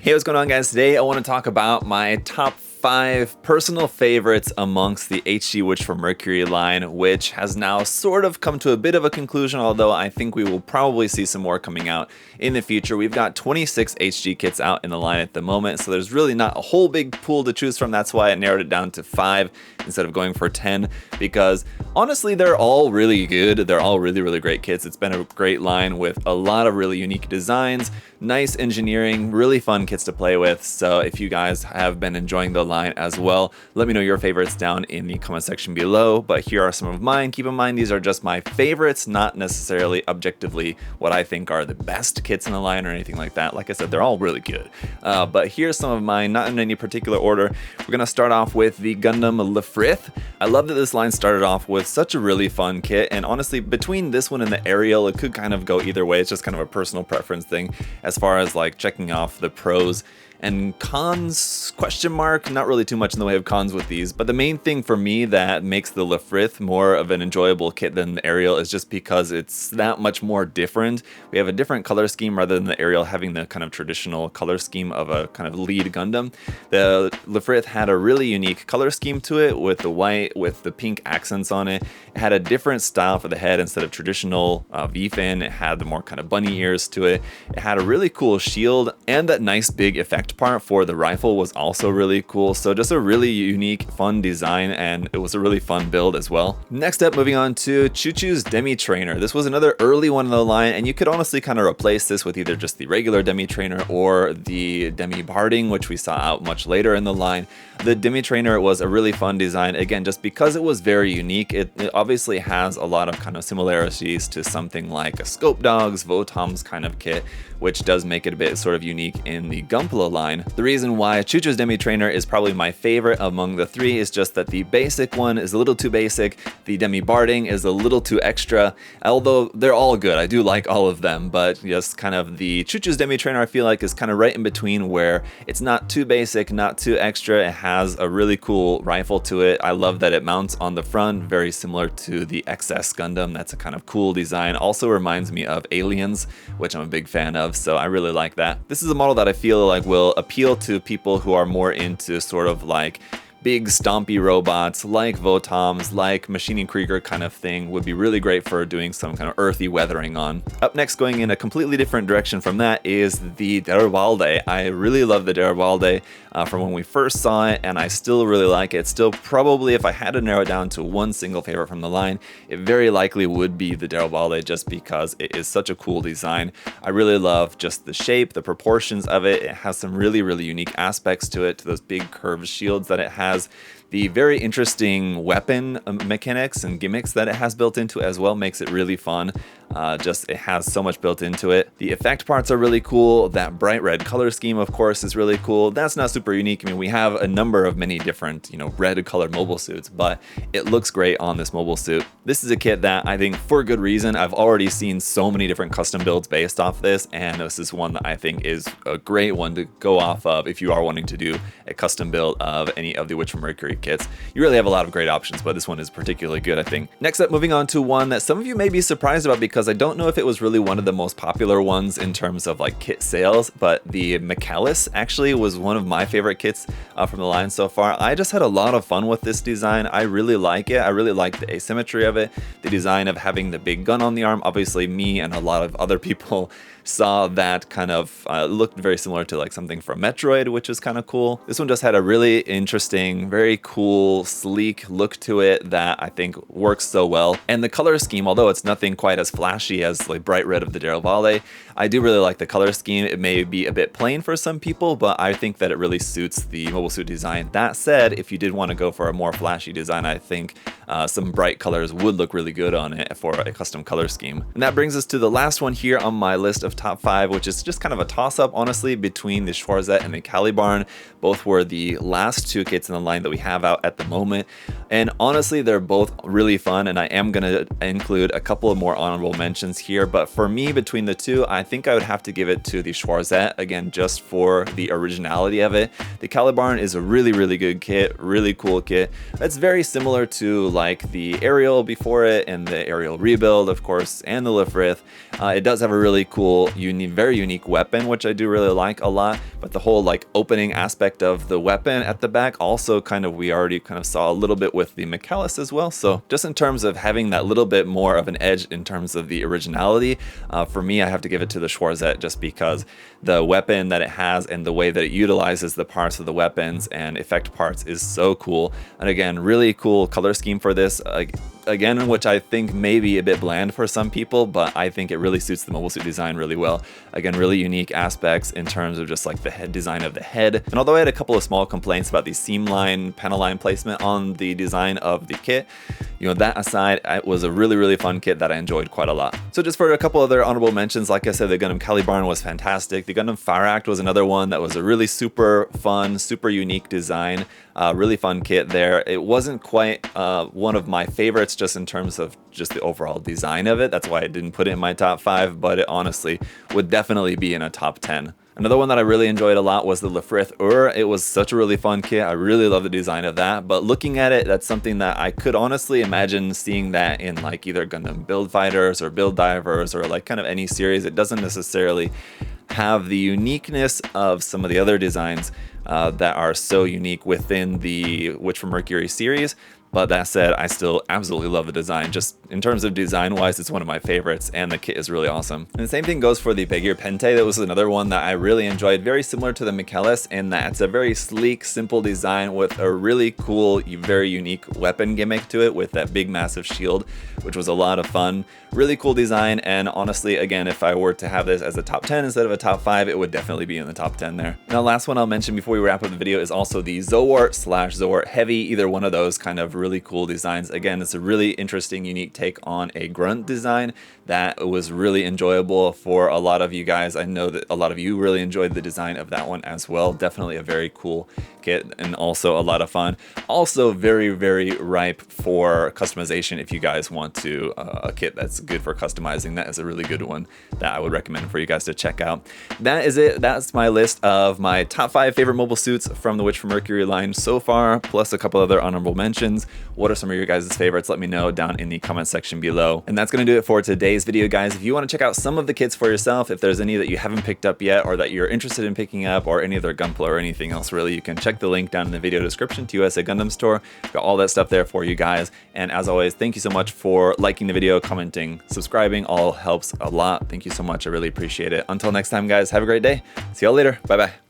Hey, what's going on, guys? Today I want to talk about my top 5 personal favorites amongst the HG Witch from Mercury line, which has now sort of come to a bit of a conclusion, although I think we will probably see some more coming out in the future. We've got 26 HG kits out in the line at the moment, so there's really not a whole big pool to choose from. That's why I narrowed it down to 5 instead of going for 10, because honestly, they're all really good. They're all really great kits. It's been a great line with a lot of really unique designs, nice engineering, really fun kits to play with. So if you guys have been enjoying the line as well, let me know your favorites down in the comment section below. But here are some of mine. Keep in mind, these are just my favorites, not necessarily objectively what I think are the best kits in the line or anything like that. Like I said, they're all really good. But here's some of mine, not in any particular order. We're gonna start off with the Gundam lefrith. I love that this line started off with such a really fun kit, and honestly, between this one and the Ariel, it could kind of go either way. It's just kind of a personal preference thing as far as like checking off the pros and cons, question mark. Not really too much in the way of cons with these, but the main thing for me that makes the lefrith more of an enjoyable kit than the Ariel is just because it's that much more different. We have a different color scheme rather than the Ariel having the kind of traditional color scheme of a kind of lead Gundam. The lefrith had a really unique color scheme to it with the white, with the pink accents on it. It had a different style for the head. Instead of traditional V-fin, it had the more kind of bunny ears to it. It had a really cool shield, and that nice big effect part for the rifle was also really cool. So just a really unique, fun design, and it was a really fun build as well. Next up, moving on to Choo-Choo's Demi Trainer. This was another early one in the line, and you could honestly kind of replace this with either just the regular Demi Trainer or the Demi Barding, which we saw out much later in the line. The Demi Trainer was a really fun design, again, just because it was very unique. It obviously has a lot of kind of similarities to something like a Scope Dog's, Votom's kind of kit, which does make it a bit sort of unique in the Gunpla line. The reason why Choo-Choo's Demi Trainer is probably my favorite among the 3 is just that the basic one is a little too basic, the Demi Barding is a little too extra, although they're all good. I do like all of them, but just kind of the Choo-Choo's Demi Trainer I feel like is kind of right in between, where it's not too basic, not too extra. It has a really cool rifle to it. I love that it mounts on the front, very similar to the XS Gundam. That's a kind of cool design. Also reminds me of Aliens, which I'm a big fan of, so I really like that. This is a model that I feel like will appeal to people who are more into sort of like big stompy robots like Votoms, like Machining Krieger kind of thing. Would be really great for doing some kind of earthy weathering on. Up next, going in a completely different direction from that, is the Darwalde. I really love the Darwalde from when we first saw it, and I still really like it. Still, probably if I had to narrow it down to one single favorite from the line, it very likely would be the Darwalde, just because it is such a cool design. I really love just the shape, the proportions of it. It has some really unique aspects to it, to those big curved shields that it has. The very interesting weapon mechanics and gimmicks that it has built into as well makes it really fun. Just it has so much built into it. The effect parts are really cool. That bright red color scheme, of course, is really cool. That's not super unique. I mean, we have a number of many different, red colored mobile suits, but it looks great on this mobile suit. This is a kit that I think, for good reason, I've already seen so many different custom builds based off this, and this is one that I think is a great one to go off of if you are wanting to do a custom build of any of the Witch from Mercury kits. You really have a lot of great options, but this one is particularly good, I think. Next up, moving on to one that some of you may be surprised about, because I don't know if it was really one of the most popular ones in terms of like kit sales, but the Macalis actually was one of my favorite kits from the line so far. I just had a lot of fun with this design. I really like it. I really like the asymmetry of it, the design of having the big gun on the arm. Obviously, me and a lot of other people saw that kind of looked very similar to like something from Metroid, which is kind of cool. This one just had a really interesting, very cool, sleek look to it that I think works so well. And the color scheme, although it's nothing quite as flashy as like bright red of the Darwalde, I do really like the color scheme. It may be a bit plain for some people, but I think that it really suits the mobile suit design. That said, if you did want to go for a more flashy design, I think some bright colors would look really good on it for a custom color scheme. And that brings us to the last one here on my list of top 5, which is just kind of a toss-up, honestly, between the Schwarzette and the Calibarn. Both were the last 2 kits in the line that we have out at the moment. And honestly, they're both really fun, and I am going to include a couple of more honorable mentions here. But for me, between the two, I think I would have to give it to the Schwarzette, again, just for the originality of it. The Calibarn is a really, really good kit, really cool kit. It's very similar to like the Ariel before it and the Ariel rebuild, of course, and the lefrith. It does have a really cool, very unique weapon, which I do really like a lot. But the whole like opening aspect of the weapon at the back also we already kind of saw a little bit with the Macalis as well. So just in terms of having that little bit more of an edge in terms of the originality, for me, I have to give it to the Schwarzette just because the weapon that it has and the way that it utilizes the parts of the weapons and effect parts is so cool. And again, really cool color scheme for this. Again, which I think may be a bit bland for some people, but I think it really suits the mobile suit design really well. Again, really unique aspects in terms of just like the head design of the head. And although I had a couple of small complaints about the seam line, panel line placement on the design of the kit, that aside, it was a really, really fun kit that I enjoyed quite a lot. So just for a couple other honorable mentions, like I said, the Gundam Calibarn was fantastic. The Gundam Fire Act was another one that was a really super fun, super unique design. Really fun kit there. It wasn't quite one of my favorites just in terms of just the overall design of it. That's why I didn't put it in my top 5, but it honestly would definitely be in a top 10. Another one that I really enjoyed a lot was the lefrith. It was such a really fun kit. I really love the design of that, but looking at it, that's something that I could honestly imagine seeing that in like either Gundam Build Fighters or Build Divers or like kind of any series. It doesn't necessarily have the uniqueness of some of the other designs that are so unique within the Witch from Mercury series. But that said, I still absolutely love the design. Just in terms of design-wise, it's one of my favorites, and the kit is really awesome. And the same thing goes for the peggier pente. That was another one that I really enjoyed. Very similar to the Macalis in that it's a very sleek, simple design with a really cool, very unique weapon gimmick to it with that big, massive shield, which was a lot of fun. Really cool design, and honestly, again, if I were to have this as a top 10 instead of a top 5, it would definitely be in the top 10 there. Now, last one I'll mention before we wrap up the video is also the zowor/zowor Heavy. Either one of those kind of really cool designs. Again, it's a really interesting, unique take on a grunt design that was really enjoyable for a lot of you guys. I know that a lot of you really enjoyed the design of that one as well. Definitely a very cool kit and also a lot of fun. Also very, very ripe for customization if you guys want to a kit that's good for customizing. That is a really good one that I would recommend for you guys to check out. That is it. That's my list of my top 5 favorite mobile suits from the Witch from Mercury line so far, plus a couple other honorable mentions. What are some of your guys' favorites? Let me know down in the comment section below. And that's going to do it for today's video, guys. If you want to check out some of the kits for yourself, if there's any that you haven't picked up yet or that you're interested in picking up, or any other Gunpla or anything else really, you can check the link down in the video description to USA Gundam Store. Got all that stuff there for you guys. And as always, thank you so much for liking the video, commenting, subscribing. All helps a lot. Thank you so much. I really appreciate it. Until next time, guys, have a great day. See y'all later. Bye-bye.